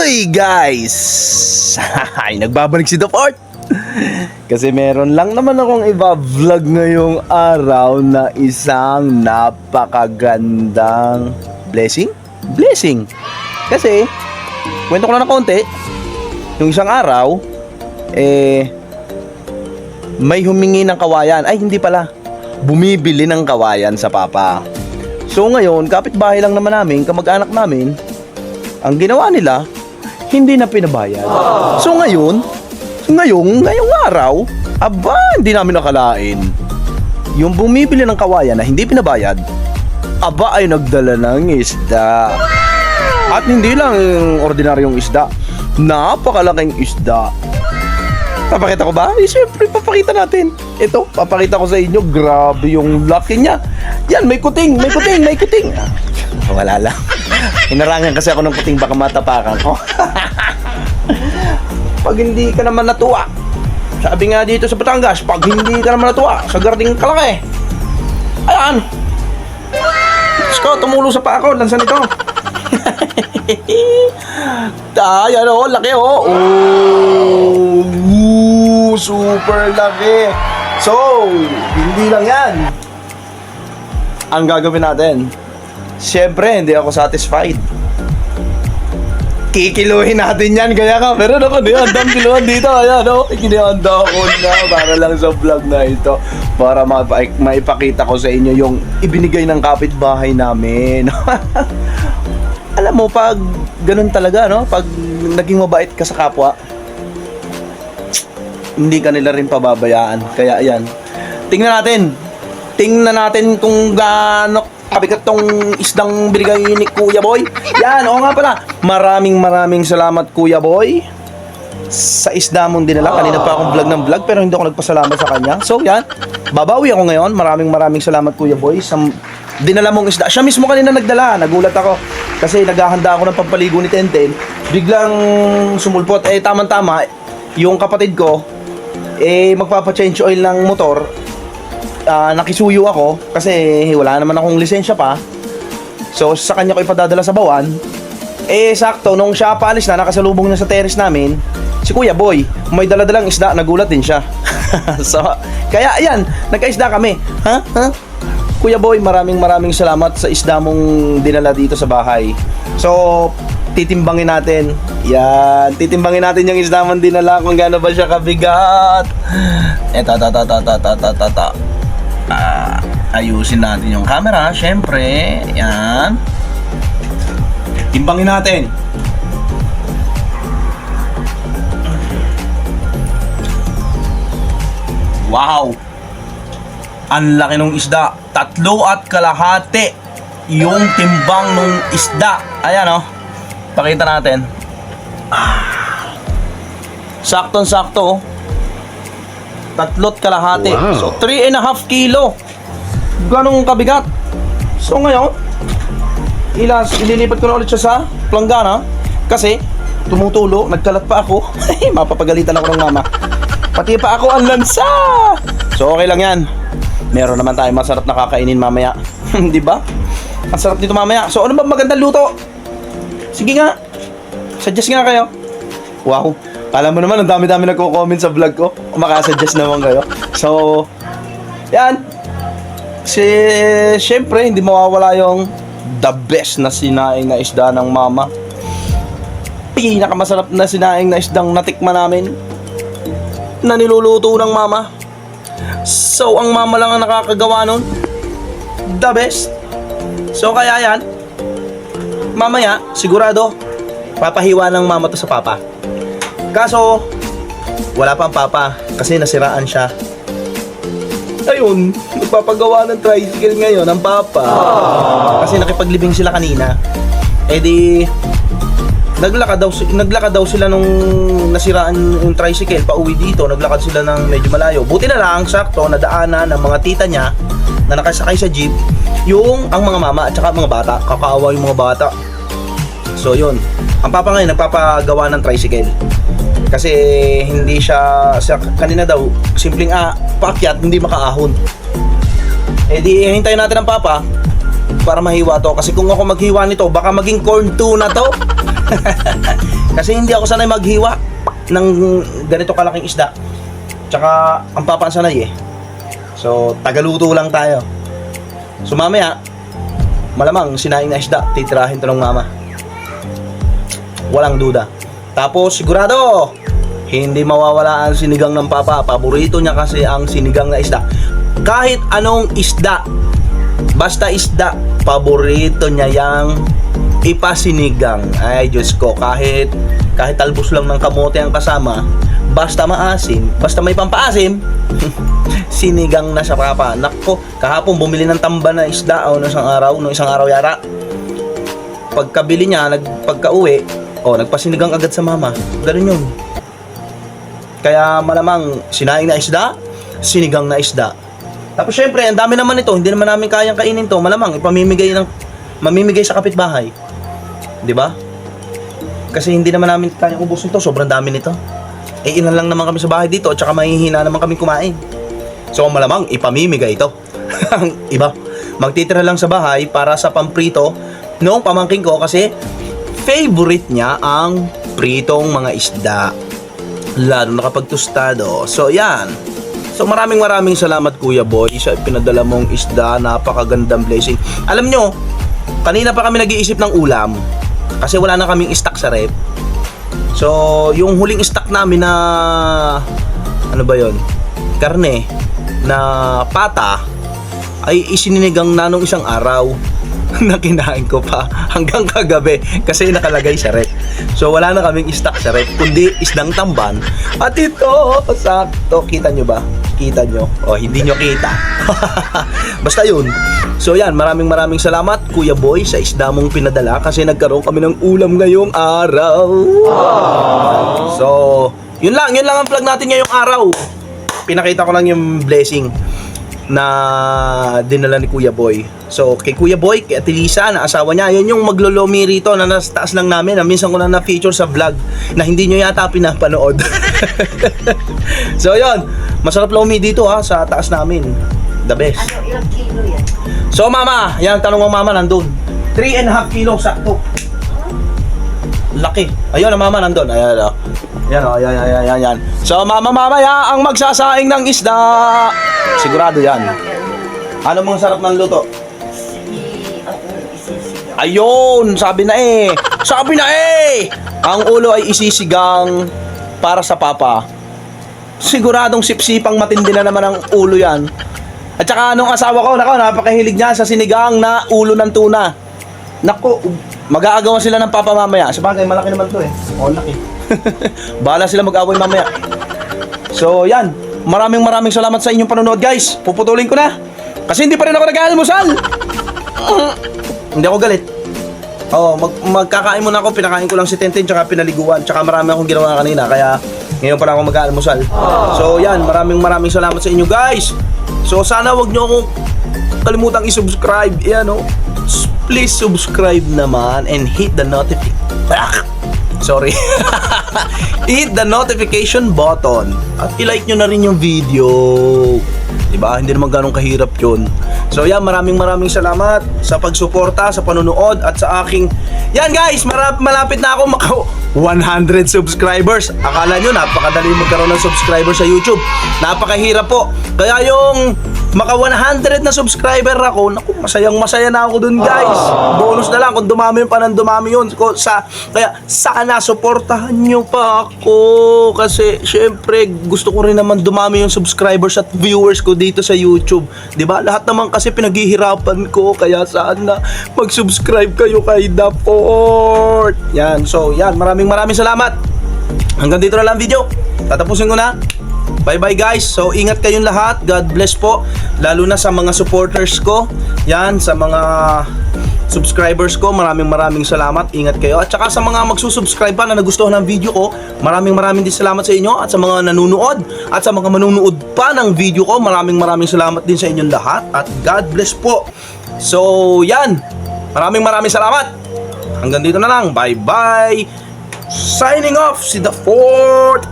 Uy guys! Ay, nagbabalik si Doport. Kasi meron lang naman akong iba-vlog ngayong araw na isang napakagandang blessing. Kasi, kwento ko lang na konti. Yung isang araw, may humingi ng kawayan. Ay, hindi pala. Bumibili ng kawayan sa papa. So ngayon, kapitbahay lang naman namin, kamag-anak namin, ang ginawa nila, hindi na pinabayad. So ngayong araw, hindi namin nakalain. Yung bumibili ng kawayan na hindi pinabayad, ay nagdala ng isda. At hindi lang ordinaryong isda, napakalaking isda. Papakita ko ba? Siyempre, papakita natin. Ito, papakita ko sa inyo. Grabe yung laki niya. Yan, may kuting. Wala lang. Inarangan kasi ako ng kuting, baka matapakan ko. Pag hindi ka naman natuwa, sabi nga dito sa Batangas, pag hindi ka naman natuwa, sa garding kalaki. Ayan. Let's go, tumulo sa pa ako. Lansan ito. Ayan o, laki o. Super laki. So, hindi lang yan. Ang gagawin natin, siyempre, hindi ako satisfied. Kikiluhin natin yan. Kaya ka, meron ako nihandang kiluhan dito. Ayan, no? Kinihanda ko na para lang sa vlog na ito. Para maipakita ko sa inyo yung ibinigay ng kapitbahay namin. Alam mo, pag ganun talaga, no? Pag naging mabait ka sa kapwa, hindi ka nila rin pababayaan. Kaya ayan. Tingnan natin kung gaano kabigat tong isdang binigay ni Kuya Boy. Yan, oo nga pala. Maraming salamat Kuya Boy sa isda mong dinala. Kanina pa akong vlog ng vlog pero hindi ako nagpasalamat sa kanya. So yan, babawi ako ngayon. Maraming salamat Kuya Boy sa dinala mong isda. Siya mismo kanina nagdala. Nagulat ako kasi naghahanda ako ng pampaligo ni Tenten. Biglang sumulpot. Tama-tama, yung kapatid ko magpapa-change oil ng motor. Nakisuyo ako kasi wala naman akong lisensya pa. So sa kanya ko ipadadala sa Bawan. Sakto nung siya paalis na, nakasalubong niya sa terrace namin si Kuya Boy, may dala-dalang isda. Nagulat din siya. So kaya ayan, nagkaisda kami. Kuya Boy, maraming salamat sa isda mong dinala dito sa bahay. So titimbangin natin. Yan, titimbangin natin yung isda mong dinala kung gaano ba siya kabigat. Ayusin natin yung camera, syempre. Yan. Timbangin natin. Wow! Ang laki ng isda. 3.5 yung timbang ng isda. Ayan o. Pakita natin. Saktong-sakto. 3.5. Wow. So 3.5 kilo. Ganong kabigat. So ngayon, ililipat ko na ulit siya sa planggana. Kasi tumutulo, nagkalat pa ako. Mapapagalitan ako ng mama. Pati pa ako ang lansa. So okay lang yan. Meron naman tayong masarap na kakainin mamaya. Di ba? Ang sarap dito mamaya. So ano ba magandang luto? Sige nga. Suggest nga kayo. Wow. Alam mo naman, ang dami-dami nagko-comment sa vlog ko. Makasuggest naman kayo. So, yan. Siyempre, hindi mawawala yung the best na sinaing na isda ng mama. Pinakamasarap na sinaing na isdang natikman namin na niluluto ng mama. So, ang mama lang ang nakakagawa nun. The best. So, kaya yan. Mamaya, sigurado, papahiwa ng mama to sa papa. Kaso, wala pang papa kasi nasiraan siya. Ayun, nagpapagawa ng tricycle ngayon ang papa. Kasi nakipaglibing sila kanina. Naglakad daw sila nung nasiraan yung tricycle pauwi dito. Naglakad sila ng medyo malayo. Buti na lang, sakto, nadaanan ng mga tita niya na nakasakay sa jeep yung ang mga mama at saka mga bata. Kakaawa yung mga bata. So yun, ang papa ngayon nagpapagawa ng tricycle. Kasi hindi siya kanina daw, simpleng paakyat, hindi makaahon. Di hintayin natin ang papa para mahiwa to. Kasi kung ako maghiwa nito, baka maging corn 2 na to. Kasi hindi ako sanay maghiwa ng ganito kalaking isda. Tsaka ang papa ang sanay eh. So tagaluto lang tayo. So mamaya malamang sinaing na isda titirahin to ng mama. Walang duda. Tapos sigurado hindi mawawala ang sinigang ng papa. Paborito niya kasi ang sinigang na isda. Kahit anong isda, basta isda, paborito niya yang ipasinigang. Ay Diyos ko, kahit talbos lang ng kamote ang kasama, basta maasim, basta may pampaasim, sinigang na sa papa. Nako, kahapon bumili ng tamba na isda no isang araw yara. Pagkabili niya, pagka-uwi, nagpasinigang agad sa mama. Ganun yun. Kaya malamang sinaing na isda, sinigang na isda. Tapos syempre, ang dami naman ito, hindi naman namin kayang kainin to. Malamang mamimigay sa kapitbahay. 'Di ba? Kasi hindi naman namin kayang ubusin to, sobrang dami nito. Ilan lang naman kami sa bahay dito, at saka mahihina naman kami kumain. So malamang ipamimigay ito. Ang iba, magtitira lang sa bahay para sa pamprito noong pamangking ko kasi favorite niya ang pritong mga isda. Lalo na kapag tostado. So yan. So maraming salamat Kuya Boy sa pinadala mong isda. Napakagandang blessing. Alam nyo, kanina pa kami nag-iisip ng ulam kasi wala na kaming stock sa rep. So yung huling stock namin na ano ba yon? Karne na pata ay isininigang na nung isang araw na kinain ko pa hanggang kagabi kasi nakalagay sa rep. So wala na kaming stock sa rep kundi isdang tamban. At ito, sakto, kita nyo ba? Kita nyo? O hindi nyo kita. Basta yun. So yan, maraming salamat Kuya Boy sa isda mong pinadala kasi nagkaroon kami ng ulam ngayong araw. So yun lang ang vlog natin ngayong araw. Pinakita ko lang yung blessing na dinala ni Kuya Boy. So kay Kuya Boy, kay Ate Lisa na asawa niya, yun yung maglolomi rito na nasa taas lang namin, na minsan ko na na-feature sa vlog na hindi nyo yata pinapanood. So yun, masarap lomi dito sa taas namin. The best. Ano, ilang kilo yan? So mama, yan tanong mo mama, nandun 3.5 kilo sakto. Laki. Ayun ang mama nandun. Ayan. Yan. So mamaya ang magsasaing ng isda. Sigurado yan. Ano mong sarap ng luto? Ayun, sabi na eh. Ang ulo ay isisigang para sa papa. Siguradong sipsipang matindi na naman ang ulo yan. At saka anong asawa ko, napakahilig niya sa sinigang na ulo ng tuna. Nako, mag-aagawan sila ng papa mamaya. Sabagay, malaki naman to eh. Laki. Bahala sila mag-away mamaya. So yan, maraming salamat sa inyong panonood guys. Puputulin ko na kasi hindi pa rin ako nag-aalmusal. Hindi ako galit. Magkakain muna ako. Pinakain ko lang si Tenten tsaka pinaliguan. Tsaka marami akong ginawa kanina, kaya ngayon pa lang ako mag-aalmusal. So yan, maraming salamat sa inyo guys. So sana wag nyo akong kalimutang i-subscribe. Yan please subscribe naman and hit the hit the notification button at i-like nyo na rin yung video. Diba? Hindi naman ganun kahirap yun. So yan, maraming salamat sa pagsuporta, sa panonood at sa aking... Yan guys, malapit na ako 100 subscribers. Akala nyo napakadali magkaroon ng subscriber sa YouTube. Napakahirap po. Kaya yung maka 100 na subscriber ako, naku, masaya na ako dun guys. Bonus na lang kung dumami pa ng dumami yun. Kaya sana suportahan nyo pa ako kasi syempre gusto ko rin naman dumami yung subscribers at viewers ko dito sa YouTube. 'Di ba? Lahat naman kasi pinaghihirapan ko, kaya sana mag-subscribe kayo kay Daport. Yan. So, yan, maraming salamat. Hanggang dito na lang video. Tatapusin ko na. Bye guys. So ingat kayong lahat. God bless po. Lalo na sa mga supporters ko. Yan, sa mga subscribers ko, maraming salamat. Ingat kayo. At saka sa mga magsusubscribe pa na nagustuhan ng video ko, maraming din salamat sa inyo. At sa mga nanonood at sa mga manunood pa ng video ko, maraming salamat din sa inyong lahat. At God bless po. So yan, maraming salamat. Hanggang dito na lang. Bye. Signing off si The Fort.